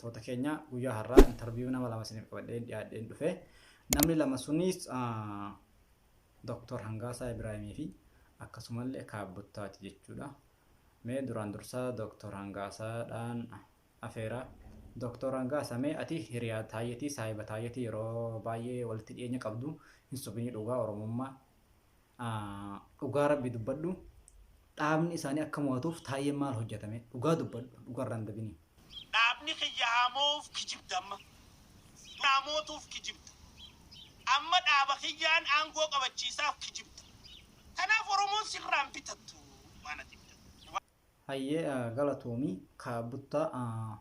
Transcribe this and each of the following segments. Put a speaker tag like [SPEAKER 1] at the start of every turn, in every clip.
[SPEAKER 1] kabajamtoota keenya guyyaa har'aa interview nama lama isiniif qabadheen dhiyaadheen dhufe. Namni lama sunis Dr. Hangaasaa Ibraahimii fi akkasumallee Kaabbuttaati jechuudha. Mee duraan dursaa Dr. Hangaasaadhaan afeera. Dr. Hangaasaa mee ati hiriyaa taayyatii saahiba taayyatii yeroo baay'ee walitti dhiyeenya qabdu hin sobinii dhugaa Oromummaa dhugaa Rabbi dubbadhu. Dhaabni isaanii akka mo'atuuf taayyeen maal hojjetame dhugaa dubbadhu dhugaarraan dabini.
[SPEAKER 2] Dhaabni kiyyaamuuf kijibdamma. Naamotuuf kijibda. Amma dhaaba kiyyaan aangoo qabachiisaaf kijibda. Kanaaf Oromoon sirraan bitattu waan ati bitattu.
[SPEAKER 1] Hayyee galatoomii Kaabbuttaa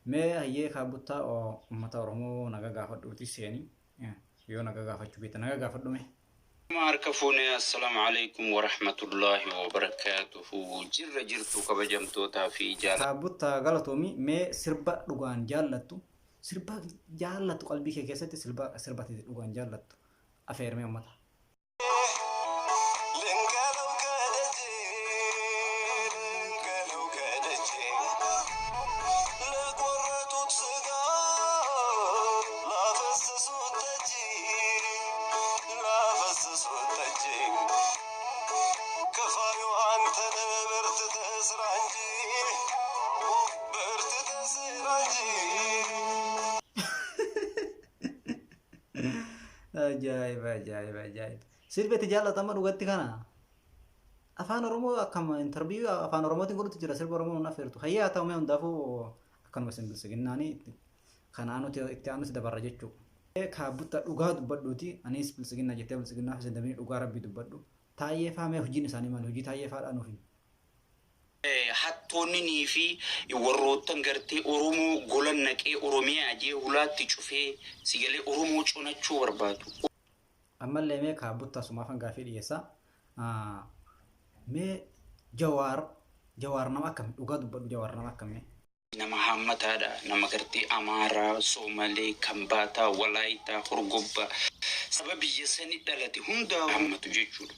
[SPEAKER 1] mee hayyee Kaabbuttaa uummata Oromoo naga gaafadhuuti seeni yoo naga gaafachuu beekta naga gaafadhume.
[SPEAKER 3] ماركفوني السلام عليكم ورحمة الله وبركاته جرتو كبجمتوتا في جال
[SPEAKER 1] Kaabbuttaa galatoomii mee sirba dhugaan jaallattu sirba jaallattu qalbii kee keessatti sirba dhugaan jaallattu afeermee uummata. Ajaa'ib. Sirbeetti jaallatama dhugatti kana. Afaan Oromoo akkama interview afaan Oromootiin godhutti jira sirba Oromoon affeertu. Hayyaa ta'u mee hundaafuu akkanuma isin bilisiginnaanii kanaan nuti itti aanutti dabarra jechuudha. Kaabbuttaa dhugaa dubbadhuuti anis bilisiginnaa jettee bilisiginnaaf isin dabanii dhugaa Rabbii dubbadhu. Taayyee fa'aa mee hojiin isaanii maali? Hojii taayyee fa'aadhaan nuuf.
[SPEAKER 3] hattoonni fi warroottan gartee Oromoo golan naqee Oromiyaa ajee hulaatti cufee sigalee Oromoo cunachuu barbaadu.
[SPEAKER 1] Ammallee mee Kaabbuttaa sumaafan gaafii dhiyeessa. Mee Jawaar nama akkam dhugaa dubbadhu Jawaar nama akkamii?
[SPEAKER 3] Nama hammataadha nama gartee Amaaraa, Soomalee, Kambaataa, Walaayitaa, Horgobbaa saba biyya sanii dhalate hundaa hammatu jechuudha.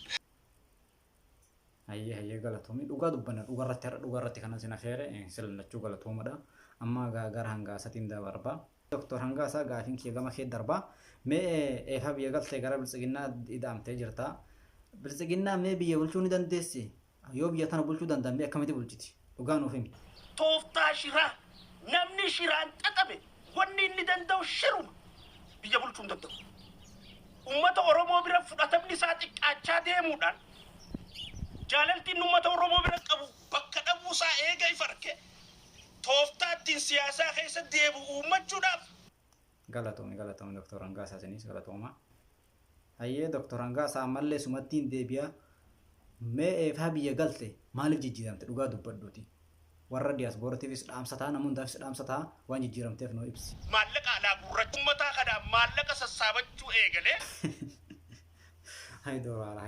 [SPEAKER 1] Hayyee galatoomii dhugaa dubbanna dhugaarratti kanan sin afeere silachuu galatoomadha. Amma gara Hangaasatiin darbaa. Dr. Hangaasaa gaafiin kee gama kee darbaa. Mee eefa biyya galtee gara bilisiginnaa ida'amtee jirta. Bilisiginnaa mee biyya bulchuu ni dandeessi? Yoo biyya tana bulchuu danda'an akkamitti bulchiti? Dhugaa nuuf himi.
[SPEAKER 2] Tooftaa shiraa namni shiraan xaxabe wanni inni danda'u shiruma biyya bulchuu hin danda'u. Uummata Oromoo bira fudhatamni isaa xiqqaachaa deemuudhaan jaalaltiin uummata Oromoo bira qabu bakka dhabuusaa eega ifarke tooftaa ittiin siyaasaa keessa deebi'u uummachuudhaaf.
[SPEAKER 1] Galatoomii Dr. Hangaasaa isinis galatooma. Hayyee Dr. Hangaasaa ammallee sumattiin deebi'a. Mee eefaa biyya galte maaliif jijjiiramte dhugaa dubbadhuuti? Warra diyaaspooratiifis dhaamsataa namoondaafis dhaamsataa waan jijjiiramteef noo ibsi.
[SPEAKER 2] Maallaqa alaa gurraacha uummataa kanaan maallaqa sassaabachuu eegalee.
[SPEAKER 1] Haydoorwaal.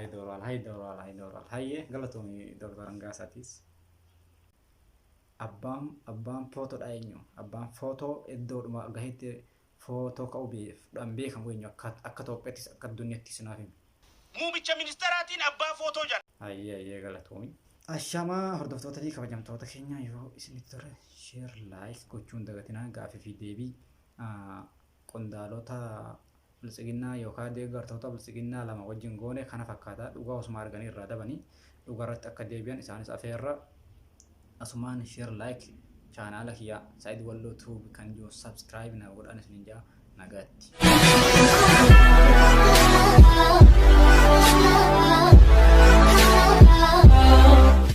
[SPEAKER 1] Hayyee galatoomii Dr. Hangaasaatis. Abbaan footodha eenyu? Abbaan footoo iddoodhuma gaheetti footoo ka'uudhaan beekamu eenyu akka Itoophiyaattis akka addunyaattis naaf himi.
[SPEAKER 2] Muummicha ministeeraatiin abbaa footoo jala.
[SPEAKER 1] Hayyee galatoomii. Ashamaa hordoftoota fi kabajamtoota keenya yoo isinitti tole share like gochuun dagatinaa gaafii fi deebii qondaalota bilisiginnaa yookaan deeggartoota bilisiginnaa lama wajjin goone kana fakkaataa dhugaa osuma arganii irraa dabanii dhugaa irratti akka deebi'an isaanis afeerra asumaan share like chaanaala kiyyaa Saayid Walloo Tuub kan jiru subscribe na godhan isiniin jaa nagaatti.